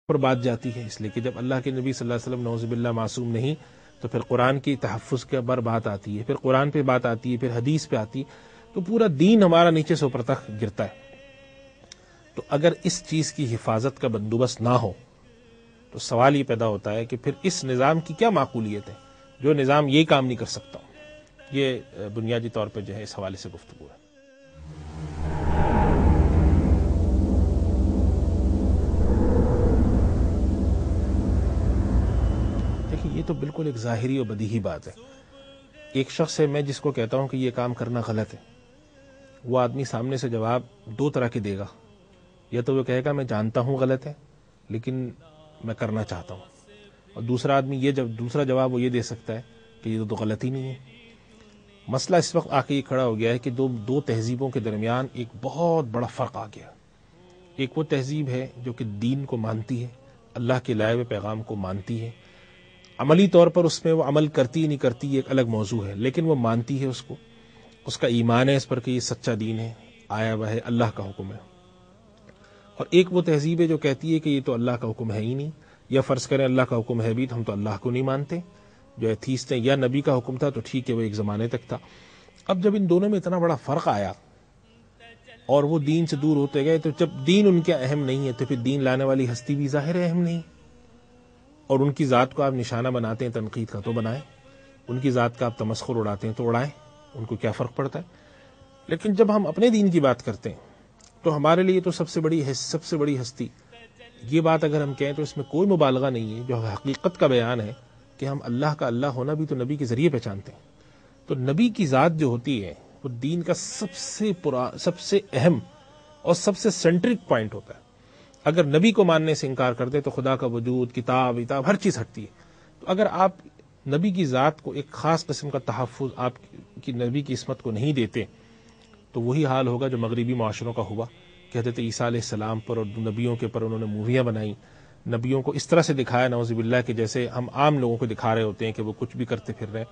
پر بات جاتی ہے، اس لیے کہ جب اللہ کے نبی صلی اللہ علیہ وسلم نعوذ باللہ معصوم نہیں تو پھر قرآن کی تحفظ کے بار بات آتی ہے، پھر قرآن پہ بات آتی ہے، پھر حدیث پہ آتی ہے، تو پورا دین ہمارا نیچے سے اوپر تک گرتا ہے۔ تو اگر اس چیز کی حفاظت کا بندوبست نہ ہو تو سوال یہ پیدا ہوتا ہے کہ پھر اس نظام کی کیا معقولیت ہے جو نظام یہ کام نہیں کر سکتا۔ یہ بنیادی طور پہ جو ہے اس حوالے سے گفتگو ہے۔ دیکھیں، یہ تو بالکل ایک ظاہری اور بدیہی بات ہے۔ ایک شخص ہے، میں جس کو کہتا ہوں کہ یہ کام کرنا غلط ہے، وہ آدمی سامنے سے جواب دو طرح کے دے گا۔ یا تو وہ کہے گا میں جانتا ہوں غلط ہے لیکن میں کرنا چاہتا ہوں، اور دوسرا آدمی دوسرا جواب وہ یہ دے سکتا ہے کہ یہ تو غلط ہی نہیں ہے۔ مسئلہ اس وقت آ کے یہ کھڑا ہو گیا ہے کہ دو تہذیبوں کے درمیان ایک بہت بڑا فرق آ گیا۔ ایک وہ تہذیب ہے جو کہ دین کو مانتی ہے، اللہ کے لائے ہوئے پیغام کو مانتی ہے، عملی طور پر اس میں وہ عمل کرتی نہیں کرتی یہ ایک الگ موضوع ہے، لیکن وہ مانتی ہے، اس کا ایمان ہے اس پر کہ یہ سچا دین ہے، آیا ہوا ہے، اللہ کا حکم ہے۔ اور ایک وہ تہذیب ہے جو کہتی ہے کہ یہ تو اللہ کا حکم ہے ہی نہیں، یا فرض کریں اللہ کا حکم ہے بھی تو ہم تو اللہ کو نہیں مانتے، جو ایتھیسٹ ہیں، یا نبی کا حکم تھا تو ٹھیک ہے وہ ایک زمانے تک تھا۔ اب جب ان دونوں میں اتنا بڑا فرق آیا اور وہ دین سے دور ہوتے گئے، تو جب دین ان کے اہم نہیں ہے تو پھر دین لانے والی ہستی بھی ظاہر ہے اہم نہیں، اور ان کی ذات کو آپ نشانہ بناتے ہیں تنقید کا تو بنائیں، ان کی ذات کا آپ تمسخر اڑاتے ہیں تو اڑائیں، ان کو کیا فرق پڑتا ہے۔ لیکن جب ہم اپنے دین کی بات کرتے ہیں تو ہمارے لیے تو سب سے بڑی ہستی، یہ بات اگر ہم کہیں تو اس میں کوئی مبالغہ نہیں ہے، جو حقیقت کا بیان ہے کہ ہم اللہ کا اللہ ہونا بھی تو نبی کے ذریعے پہچانتے ہیں۔ تو نبی کی ذات جو ہوتی ہے وہ دین کا سب سے اہم اور سب سے سینٹرک پوائنٹ ہوتا ہے۔ اگر نبی کو ماننے سے انکار کر دے تو خدا کا وجود، کتاب ہر چیز ہٹتی ہے۔ تو اگر آپ نبی کی ذات کو ایک خاص قسم کا تحفظ، آپ کی نبی کی عصمت کو نہیں دیتے، تو وہی حال ہوگا جو مغربی معاشروں کا ہوا کہ حضرت عیسیٰ علیہ السلام پر اور نبیوں کے پر انہوں نے موویاں بنائیں، نبیوں کو اس طرح سے دکھایا نعوذ باللہ کہ جیسے ہم عام لوگوں کو دکھا رہے ہوتے ہیں کہ وہ کچھ بھی کرتے پھر رہے ہیں۔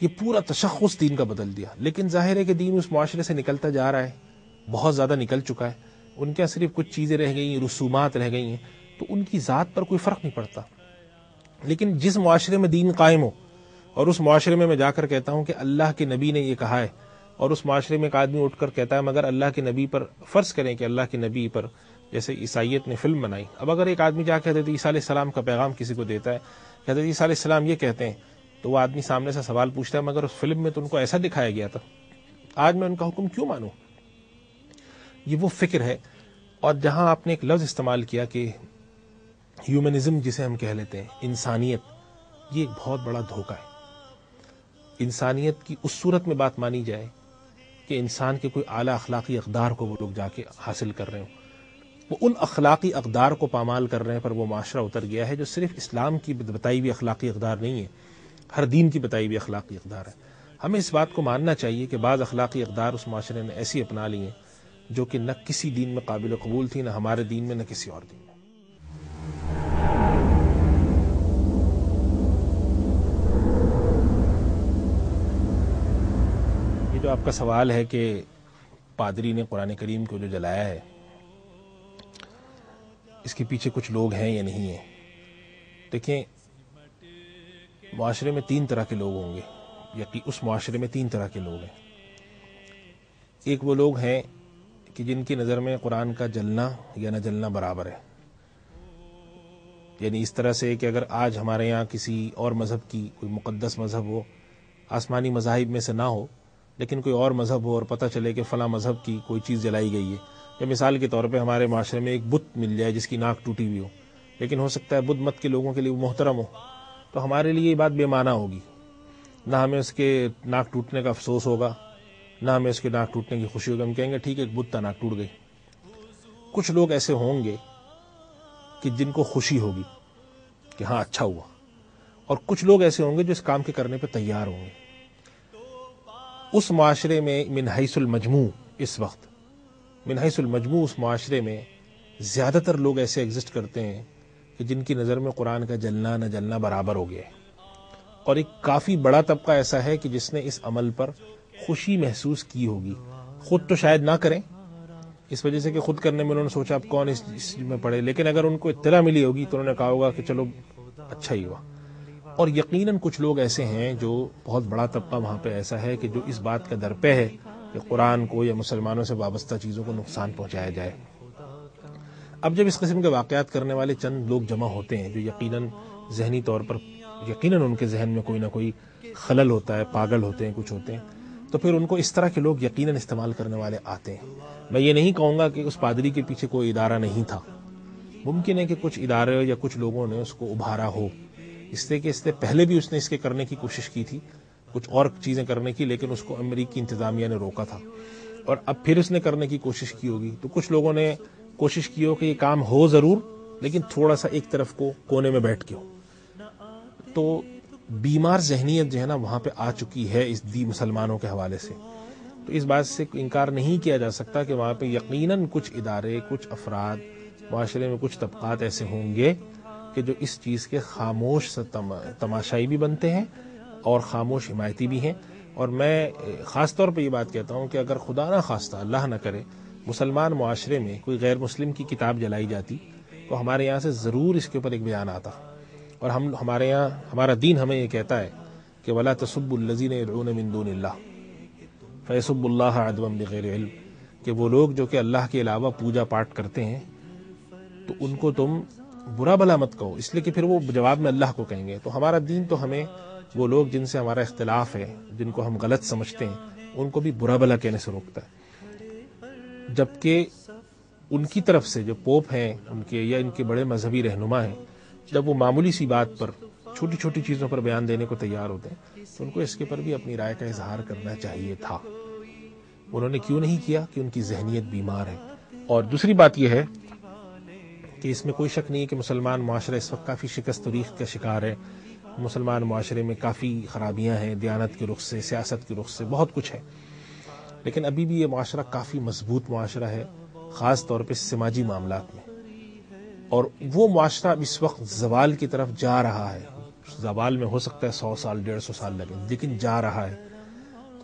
یہ پورا تشخص دین کا بدل دیا، لیکن ظاہر ہے کہ دین اس معاشرے سے نکلتا جا رہا ہے، بہت زیادہ نکل چکا ہے، ان کے صرف کچھ چیزیں رہ گئی ہیں، رسومات رہ گئی ہیں، تو ان کی ذات پر کوئی فرق نہیں پڑتا۔ لیکن جس معاشرے میں دین قائم ہو، اور اس معاشرے میں جا کر کہتا ہوں کہ اللہ کے نبی نے یہ کہا ہے، اور اس معاشرے میں ایک آدمی اٹھ کر کہتا ہے مگر اللہ کے نبی پر، فرض کریں کہ اللہ کے نبی پر جیسے عیسائیت نے فلم بنائی، اب اگر ایک آدمی جا کے حضرت عیسیٰ علیہ السلام کا پیغام کسی کو دیتا ہے کہ حضرت عیسیٰ علیہ السلام یہ کہتے ہیں، تو وہ آدمی سامنے سے سوال پوچھتا ہے مگر اس فلم میں تو ان کو ایسا دکھایا گیا تھا، آج میں ان کا حکم کیوں مانوں؟ یہ وہ فکر ہے۔ اور جہاں آپ نے ایک لفظ استعمال کیا کہ ہیومنزم جسے ہم کہہ لیتے ہیں، انسانیت، یہ ایک بہت بڑا دھوکہ ہے۔ انسانیت کی اس صورت میں بات مانی جائے کہ انسان کے کوئی اعلیٰ اخلاقی اقدار کو وہ لوگ جا کے حاصل کر رہے ہوں، وہ ان اخلاقی اقدار کو پامال کر رہے ہیں پر وہ معاشرہ اتر گیا ہے جو صرف اسلام کی بتائی ہوئی اخلاقی اقدار نہیں ہے، ہر دین کی بتائی ہوئی اخلاقی اقدار ہے۔ ہمیں اس بات کو ماننا چاہیے کہ بعض اخلاقی اقدار اس معاشرے نے ایسی اپنا لی ہیں جو کہ نہ کسی دین میں قابل قبول تھی، نہ ہمارے دین میں، نہ کسی اور دین میں۔ یہ جو آپ کا سوال ہے کہ پادری نے قرآن کریم کو جو جلایا ہے، اس کے پیچھے کچھ لوگ ہیں یا نہیں ہیں؟ دیکھیں، معاشرے میں تین طرح کے لوگ ہوں گے، یا اس معاشرے میں تین طرح کے لوگ ہیں۔ ایک وہ لوگ ہیں کہ جن کی نظر میں قرآن کا جلنا یا نہ جلنا برابر ہے، یعنی اس طرح سے کہ اگر آج ہمارے یہاں کسی اور مذہب کی کوئی مقدس مذہب ہو، آسمانی مذاہب میں سے نہ ہو، لیکن کوئی اور مذہب ہو اور پتہ چلے کہ فلاں مذہب کی کوئی چیز جلائی گئی ہے، یا مثال کے طور پہ ہمارے معاشرے میں ایک بت مل جائے جس کی ناک ٹوٹی ہوئی ہو، لیکن ہو سکتا ہے بدھ مت کے لوگوں کے لیے وہ محترم ہو، تو ہمارے لیے یہ بات بے معنی ہوگی، نہ ہمیں اس کے ناک ٹوٹنے کا افسوس ہوگا، نہ ہمیں اس کے ناک ٹوٹنے کی خوشی ہوگی، ہم کہیں گے ٹھیک ہے ایک بت کا ناک ٹوٹ گئی۔ کچھ لوگ ایسے ہوں گے کہ جن کو خوشی ہوگی کہ ہاں اچھا ہوا، اور کچھ لوگ ایسے ہوں گے جو اس کام کے کرنے پہ تیار ہوں گے۔ اس معاشرے میں من حیث المجموع، اس وقت من حیث المجموع اس معاشرے میں زیادہ تر لوگ ایسے ایگزسٹ کرتے ہیں کہ جن کی نظر میں قرآن کا جلنا نہ جلنا برابر ہو گیا ہے، اور ایک کافی بڑا طبقہ ایسا ہے کہ جس نے اس عمل پر خوشی محسوس کی ہوگی، خود تو شاید نہ کریں اس وجہ سے کہ خود کرنے میں انہوں نے سوچا اب کون اس میں پڑے، لیکن اگر ان کو اطلاع ملی ہوگی تو انہوں نے کہا ہوگا کہ چلو اچھا ہی ہوا۔ اور یقیناً کچھ لوگ ایسے ہیں جو بہت بڑا طبقہ وہاں پہ ایسا ہے کہ جو اس بات کا درپے ہے کہ قرآن کو یا مسلمانوں سے وابستہ چیزوں کو نقصان پہنچایا جائے۔ اب جب اس قسم کے واقعات کرنے والے چند لوگ جمع ہوتے ہیں جو یقیناً ذہنی طور پر یقیناً ان کے ذہن میں کوئی نہ کوئی خلل ہوتا ہے، پاگل ہوتے ہیں، کچھ ہوتے ہیں، تو پھر ان کو اس طرح کے لوگ یقیناً استعمال کرنے والے آتے ہیں۔ میں یہ نہیں کہوں گا کہ اس پادری کے پیچھے کوئی ادارہ نہیں تھا، ممکن ہے کہ کچھ ادارے یا کچھ لوگوں نے اس کو ابھارا ہو، اس لیے کہ اس سے پہلے بھی اس نے اس کے کرنے کی کوشش کی تھی، کچھ اور چیزیں کرنے کی، لیکن اس کو امریکی انتظامیہ نے روکا تھا، اور اب پھر اس نے کرنے کی کوشش کی ہوگی۔ تو کچھ لوگوں نے کوشش کی ہو کہ یہ کام ہو ضرور، لیکن تھوڑا سا ایک طرف کو کونے میں بیٹھ کے ہو۔ تو بیمار ذہنیت جو ہے نا وہاں پہ آ چکی ہے اس مسلمانوں کے حوالے سے۔ تو اس بات سے انکار نہیں کیا جا سکتا کہ وہاں پہ یقیناً کچھ ادارے، کچھ افراد، معاشرے میں کچھ طبقات ایسے ہوں گے کہ جو اس چیز کے خاموش تماشائی بھی بنتے ہیں اور خاموش حمایتی بھی ہیں۔ اور میں خاص طور پہ یہ بات کہتا ہوں کہ اگر خدا نہ خواستہ، اللہ نہ کرے، مسلمان معاشرے میں کوئی غیر مسلم کی کتاب جلائی جاتی تو ہمارے یہاں سے ضرور اس کے اوپر ایک بیان آتا، اور ہمارے یہاں ہمارا دین ہمیں یہ کہتا ہے کہ وَلَا تَسُبُّوا الَّذِينَ يَدْعُونَ مِن دُونِ اللَّهِ فَيَسُبُّوا اللَّهَ عَدْوًا بِغَيْرِ عِلْمٍ، کہ وہ لوگ جو کہ اللہ کے علاوہ پوجا پاٹ کرتے ہیں تو ان کو تم برا بھلا مت کہو، اس لیے کہ پھر وہ جواب میں اللہ کو کہیں گے۔ تو ہمارا دین تو ہمیں وہ لوگ جن سے ہمارا اختلاف ہے، جن کو ہم غلط سمجھتے ہیں، ان کو بھی برا بھلا کہنے سے روکتا ہے، جبکہ ان کی طرف سے جو پوپ ہیں ان کے یا ان کے بڑے مذہبی رہنما ہیں، جب وہ معمولی سی بات پر، چھوٹی چھوٹی چیزوں پر بیان دینے کو تیار ہوتے ہیں تو ان کو اس کے پر بھی اپنی رائے کا اظہار کرنا چاہیے تھا۔ انہوں نے کیوں نہیں کیا؟ کہ ان کی ذہنیت بیمار ہے۔ اور دوسری بات یہ ہے کہ اس میں کوئی شک نہیں ہے کہ مسلمان معاشرہ اس وقت کافی شکست و ریخت کا شکار ہے۔ مسلمان معاشرے میں کافی خرابیاں ہیں، دیانت کے رخ سے، سیاست کے رخ سے، بہت کچھ ہے، لیکن ابھی بھی یہ معاشرہ کافی مضبوط معاشرہ ہے، خاص طور پہ سماجی معاملات میں۔ اور وہ معاشرہ اب اس وقت زوال کی طرف جا رہا ہے۔ زوال میں ہو سکتا ہے 100 سال 150 سال لگے، لیکن جا رہا ہے۔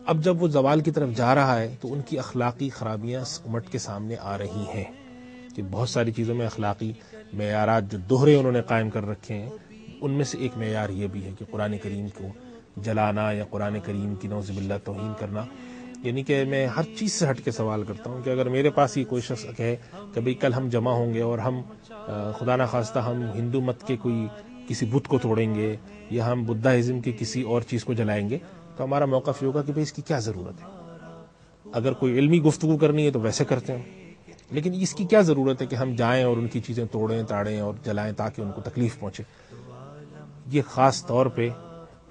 اب جب وہ زوال کی طرف جا رہا ہے تو ان کی اخلاقی خرابیاں امٹ کے سامنے آ رہی ہیں کہ بہت ساری چیزوں میں اخلاقی معیارات جو دوہرے انہوں نے قائم کر رکھے ہیں، ان میں سے ایک معیار یہ بھی ہے کہ قرآن کریم کو جلانا یا قرآن کریم کی نعوذ باللہ توہین کرنا۔ یعنی کہ میں ہر چیز سے ہٹ کے سوال کرتا ہوں کہ اگر میرے پاس یہ کوئی شخص کہے کہ بھئی کل ہم جمع ہوں گے اور ہم خدا نہ خواستہ ہم ہندو مت کے کوئی کسی بت کو توڑیں گے یا ہم بدھازم کی کسی اور چیز کو جلائیں گے، تو ہمارا موقف یہ ہوگا کہ بھئی اس کی کیا ضرورت ہے؟ اگر کوئی علمی گفتگو کرنی ہے تو ویسے کرتے ہیں، لیکن اس کی کیا ضرورت ہے کہ ہم جائیں اور ان کی چیزیں توڑیں تاڑیں اور جلائیں تاکہ ان کو تکلیف پہنچے؟ یہ خاص طور پہ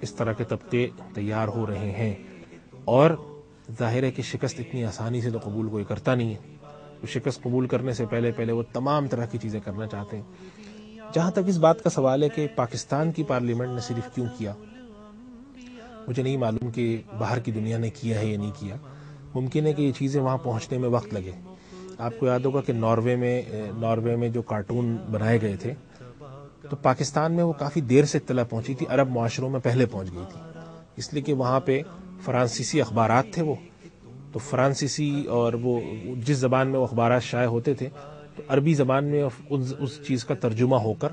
اس طرح کے طبقے تیار ہو رہے ہیں، اور ظاہر ہے کہ شکست اتنی آسانی سے تو قبول کوئی کرتا نہیں ہے۔ تو شکست قبول کرنے سے پہلے وہ تمام طرح کی چیزیں کرنا چاہتے ہیں۔ جہاں تک اس بات کا سوال ہے کہ پاکستان کی پارلیمنٹ نے صرف کیوں کیا، مجھے نہیں معلوم کہ باہر کی دنیا نے کیا ہے یا نہیں کیا۔ ممکن ہے کہ یہ چیزیں وہاں پہنچنے میں وقت لگے۔ آپ کو یاد ہوگا کہ ناروے میں جو کارٹون بنائے گئے تھے تو پاکستان میں وہ کافی دیر سے اطلاع پہنچی تھی، عرب معاشروں میں پہلے پہنچ گئی تھی، اس لیے کہ وہاں پہ فرانسیسی اخبارات تھے وہ، تو فرانسیسی اور وہ جس زبان میں وہ اخبارات شائع ہوتے تھے تو عربی زبان میں اس چیز کا ترجمہ ہو کر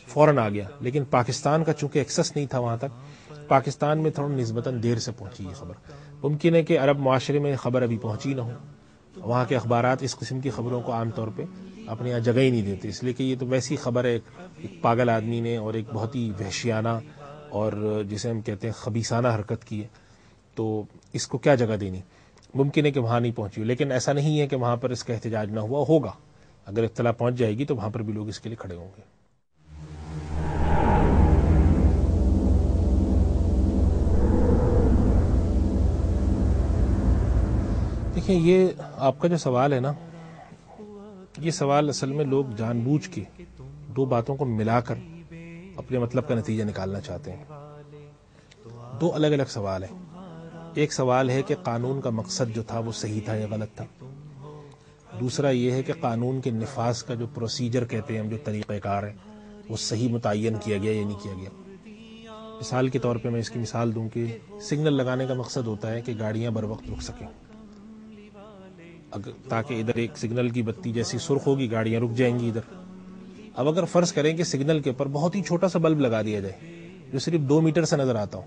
فوراً آ گیا۔ لیکن پاکستان کا چونکہ ایکسس نہیں تھا وہاں تک، پاکستان میں تھوڑا نسبتاً دیر سے پہنچی یہ خبر۔ ممکن ہے کہ عرب معاشرے میں خبر ابھی پہنچی نہ ہو، وہاں کے اخبارات اس قسم کی خبروں کو عام طور پہ اپنے یہاں جگہ ہی نہیں دیتے، اس لیے کہ یہ تو ویسی خبر ہے ایک پاگل آدمی نے اور ایک بہت ہی وحشیانہ اور جسے ہم کہتے ہیں خبیثانہ حرکت کی ہے، تو اس کو کیا جگہ دینی۔ ممکن ہے کہ وہاں نہیں پہنچی، لیکن ایسا نہیں ہے کہ وہاں پر اس کا احتجاج نہ ہوا ہوگا۔ اگر اطلاع پہنچ جائے گی تو وہاں پر بھی لوگ اس کے لیے کھڑے ہوں گے۔ دیکھیں، یہ آپ کا جو سوال ہے نا، یہ سوال اصل میں لوگ جان بوجھ کے دو باتوں کو ملا کر اپنے مطلب کا نتیجہ نکالنا چاہتے ہیں۔ دو الگ الگ سوال ہیں۔ ایک سوال ہے کہ قانون کا مقصد جو تھا وہ صحیح تھا یا غلط تھا۔ دوسرا یہ ہے کہ قانون کے نفاذ کا جو پروسیجر کہتے ہیں ہم، جو طریقہ کار ہے، وہ صحیح متعین کیا گیا یا نہیں کیا گیا۔ مثال کے طور پہ میں اس کی مثال دوں کہ سگنل لگانے کا مقصد ہوتا ہے کہ گاڑیاں بر وقت رک سکیں، تاکہ ادھر ایک سگنل کی بتی جیسی سرخ ہوگی، گاڑیاں رک جائیں گی ادھر. اب اگر فرض کریں کہ سگنل کے اوپر بہت ہی چھوٹا سا بلب لگا دیا جائے جو صرف 2 میٹر سے نظر آتا ہو،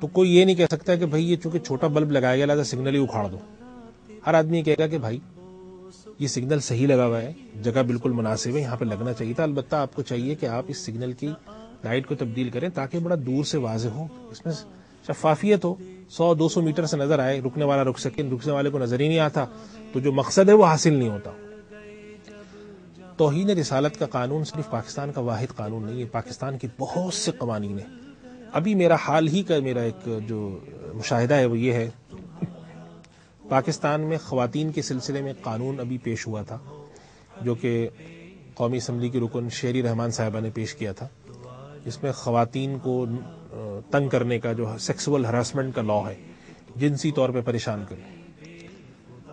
تو کوئی یہ نہیں کہہ سکتا کہ بھائی یہ چونکہ چھوٹا بلب لگایا گیا لہٰذا سگنل ہی اکھاڑ دو. ہر آدمی کہے گا کہ بھائی یہ سگنل صحیح لگا ہوا ہے، جگہ بالکل مناسب ہے، یہاں پہ لگنا چاہیے تھا. البتہ آپ کو چاہیے کہ آپ اس سگنل کی لائٹ کو تبدیل کریں تاکہ بڑا دور سے واضح ہو، اس میں شفافیت ہو، 100-200 میٹر سے نظر آئے، رکنے والا رک سکے. رکنے والے کو نظر ہی نہیں آتا تو جو مقصد ہے وہ حاصل نہیں ہوتا. توہین رسالت کا قانون صرف پاکستان کا واحد قانون نہیں ہے، پاکستان کے بہت سے قوانین ہیں. ابھی میرا حال ہی کا میرا ایک جو مشاہدہ ہے وہ یہ ہے، پاکستان میں خواتین کے سلسلے میں قانون ابھی پیش ہوا تھا جو کہ قومی اسمبلی کی رکن شہری رحمان صاحبہ نے پیش کیا تھا، جس میں خواتین کو تنگ کرنے کا جو سیکسول ہراسمنٹ کا لا ہے، جنسی طور پہ پریشان کرنا.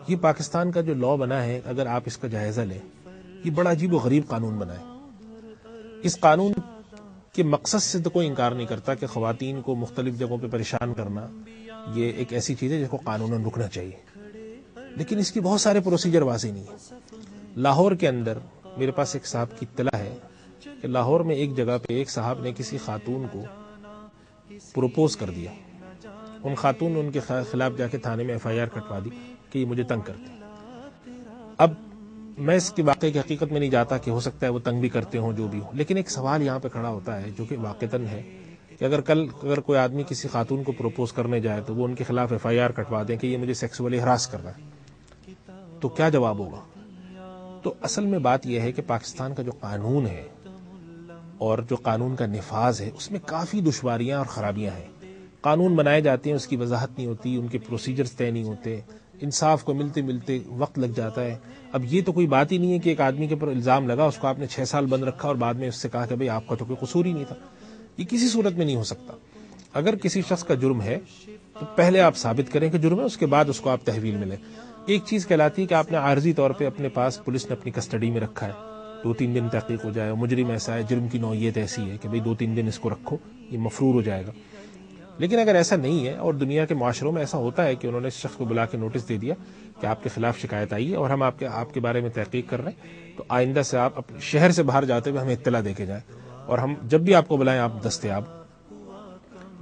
یہ پاکستان کا جو لا بنا ہے، اگر آپ اس کا جائزہ لیں، یہ بڑا عجیب و غریب قانون بنا ہے. اس قانون کے مقصد سے تو کوئی انکار نہیں کرتا کہ خواتین کو مختلف جگہوں پہ پریشان کرنا یہ ایک ایسی چیز ہے جس کو قانوناً رکنا چاہیے، لیکن اس کی بہت سارے پروسیجر واضح نہیں ہیں. لاہور کے اندر میرے پاس ایک صاحب کی اطلاع ہے کہ لاہور میں ایک جگہ پہ ایک صاحب نے کسی خاتون کو پروپوز کر دیا. ان خاتون نے ان کے خلاف جا کے تھانے میں FIR کٹوا دی کہ یہ مجھے تنگ کرتے ہیں. اب میں اس کے واقعے کی حقیقت میں نہیں جاتا کہ ہو سکتا ہے وہ تنگ بھی کرتے ہوں جو بھی ہو، لیکن ایک سوال یہاں پہ کھڑا ہوتا ہے جو کہ واقعتاً ہے کہ اگر کوئی آدمی کسی خاتون کو پروپوز کرنے جائے تو وہ ان کے خلاف FIR کٹوا دیں کہ یہ مجھے سیکسولی ہراس کر رہا ہے، تو کیا جواب ہوگا؟ تو اصل میں بات یہ ہے کہ پاکستان کا جو قانون ہے اور جو قانون کا نفاذ ہے اس میں کافی دشواریاں اور خرابیاں ہیں. قانون بنائے جاتے ہیں، اس کی وضاحت نہیں ہوتی، ان کے پروسیجرز طے نہیں ہوتے، انصاف کو ملتے ملتے وقت لگ جاتا ہے. اب یہ تو کوئی بات ہی نہیں ہے کہ ایک آدمی کے اوپر الزام لگا، اس کو آپ نے 6 سال بند رکھا اور بعد میں اس سے کہا کہ بھئی آپ کا تو کوئی قصور ہی نہیں تھا. یہ کسی صورت میں نہیں ہو سکتا. اگر کسی شخص کا جرم ہے تو پہلے آپ ثابت کریں کہ جرم ہے، اس کے بعد اس کو آپ تحویل میں لیں. ایک چیز کہلاتی ہے کہ آپ نے عارضی طور پہ اپنے پاس پولیس نے اپنی کسٹڈی میں رکھا ہے، 2-3 دن تحقیق ہو جائے، مجرم ایسا ہے، جرم کی نوعیت ایسی ہے کہ بھئی 2-3 دن اس کو رکھو، یہ مفرور ہو جائے گا. لیکن اگر ایسا نہیں ہے اور دنیا کے معاشروں میں ایسا ہوتا ہے کہ انہوں نے اس شخص کو بلا کے نوٹس دے دیا کہ آپ کے خلاف شکایت آئی ہے اور ہم آپ کے بارے میں تحقیق کر رہے ہیں، تو آئندہ سے آپ اپنے شہر سے باہر جاتے ہوئے ہمیں اطلاع دے کے جائیں اور ہم جب بھی آپ کو بلائیں آپ دستیاب.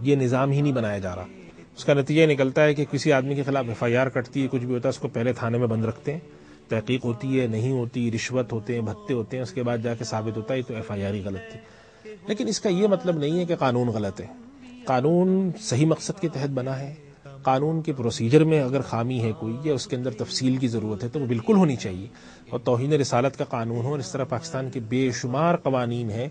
یہ نظام ہی نہیں بنایا جا رہا. اس کا نتیجہ نکلتا ہے کہ کسی آدمی کے خلاف FIR کٹتی ہے، کچھ بھی ہوتا ہے، اس کو پہلے تھانے میں بند رکھتے ہیں، تحقیق ہوتی ہے نہیں ہوتی، رشوت ہوتے ہیں، بھتے ہوتے ہیں، اس کے بعد جا کے ثابت ہوتا ہے تو FIR ہی غلط تھی. لیکن اس کا یہ مطلب نہیں ہے کہ قانون غلط ہے. قانون صحیح مقصد کے تحت بنا ہے. قانون کے پروسیجر میں اگر خامی ہے کوئی یا اس کے اندر تفصیل کی ضرورت ہے تو وہ بالکل ہونی چاہیے. اور توہین رسالت کا قانون ہو، اور اس طرح پاکستان کے بے شمار قوانین ہیں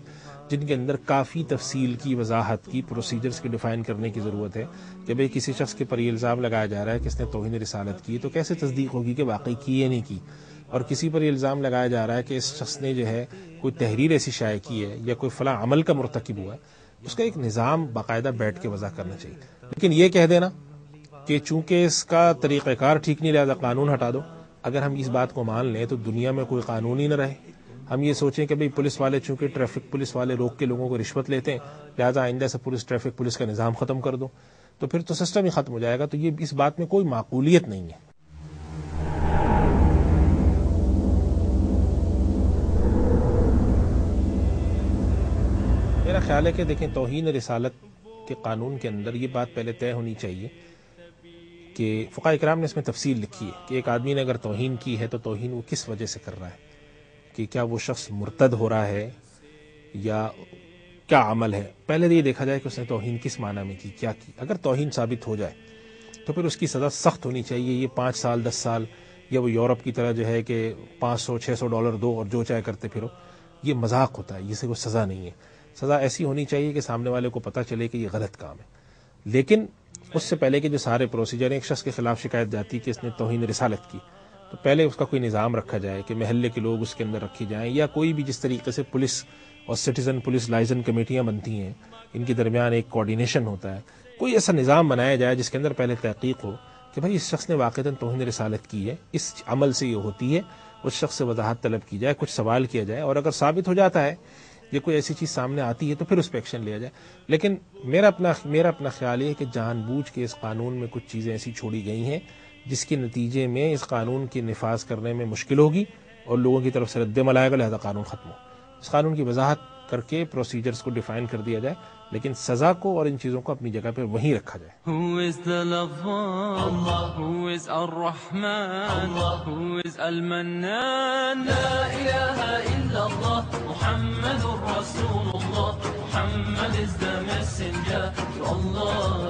جن کے اندر کافی تفصیل کی، وضاحت کی، پروسیجرز کی ڈیفائن کرنے کی ضرورت ہے کہ بھئی کسی شخص کے پر یہ الزام لگایا جا رہا ہے کہ اس نے توہین رسالت کی، تو کیسے تصدیق ہوگی کہ واقعی کی یا نہیں کی. اور کسی پر یہ الزام لگایا جا رہا ہے کہ اس شخص نے جو ہے کوئی تحریر ایسی شائع کی ہے یا کوئی فلاں عمل کا مرتکب ہوا ہے، اس کا ایک نظام باقاعدہ بیٹھ کے وضع کرنا چاہیے. لیکن یہ کہہ دینا کہ چونکہ اس کا طریقہ کار ٹھیک نہیں لہذا قانون ہٹا دو، اگر ہم اس بات کو مان لیں تو دنیا میں کوئی قانون ہی نہ رہے. ہم یہ سوچیں کہ بھئی پولیس والے چونکہ ٹریفک پولیس والے روک کے لوگوں کو رشوت لیتے ہیں لہذا آئندہ سے ٹریفک پولیس کا نظام ختم کر دو، تو پھر تو سسٹم ہی ختم ہو جائے گا. تو یہ اس بات میں کوئی معقولیت نہیں ہے. میرا خیال ہے کہ دیکھیں توہین رسالت کے قانون کے اندر یہ بات پہلے طے ہونی چاہیے کہ فقہاء کرام نے اس میں تفصیل لکھی ہے کہ ایک آدمی نے اگر توہین کی ہے تو توہین وہ کس وجہ سے کر رہا ہے، کہ کیا وہ شخص مرتد ہو رہا ہے یا کیا عمل ہے. پہلے یہ دیکھا جائے کہ اس نے توہین کس معنی میں کی، کیا کی. اگر توہین ثابت ہو جائے تو پھر اس کی سزا سخت ہونی چاہیے. یہ 5 سال 10 سال یا وہ یورپ کی طرح جو ہے کہ $500-600 دو اور جو چاہے کرتے پھرو، یہ مذاق ہوتا ہے، یہ سے کوئی سزا نہیں ہے. سزا ایسی ہونی چاہیے کہ سامنے والے کو پتہ چلے کہ یہ غلط کام ہے. لیکن اس سے پہلے کہ جو سارے پروسیجر ہیں، ایک شخص کے خلاف شکایت جاتی کہ اس نے توہین رسالت کی، تو پہلے اس کا کوئی نظام رکھا جائے کہ محلے کے لوگ اس کے اندر رکھی جائیں یا کوئی بھی جس طریقے سے پولیس اور سٹیزن پولیس لائزن کمیٹیاں بنتی ہیں ان کے درمیان ایک کوارڈینیشن ہوتا ہے. کوئی ایسا نظام بنایا جائے جس کے اندر پہلے تحقیق ہو کہ بھائی اس شخص نے واقعتاً توہین رسالت کی ہے، اس عمل سے یہ ہوتی ہے، اس شخص سے وضاحت طلب کی جائے، کچھ سوال کیا جائے، اور اگر ثابت ہو جاتا ہے یہ کوئی ایسی چیز سامنے آتی ہے تو پھر اس پہ ایکشن لیا جائے. لیکن میرا اپنا خیال یہ ہے کہ جان بوجھ کے اس قانون میں کچھ چیزیں ایسی چھوڑی گئی ہیں جس کے نتیجے میں اس قانون کی نفاذ کرنے میں مشکل ہوگی اور لوگوں کی طرف سے رد عمل آئے گا، لہذا قانون ختم ہو. اس قانون کی وضاحت کر کے پروسیجرز کو ڈیفائن کر دیا جائے، لیکن سزا کو اور ان چیزوں کو اپنی جگہ پہ وہیں رکھا جائے. Who is the Lafan? Who is Ar-Rahman? Who is Al-Mannan? La ilaha illallah, Muhammadur Rasulullah. Muhammad is the messenger to Allah.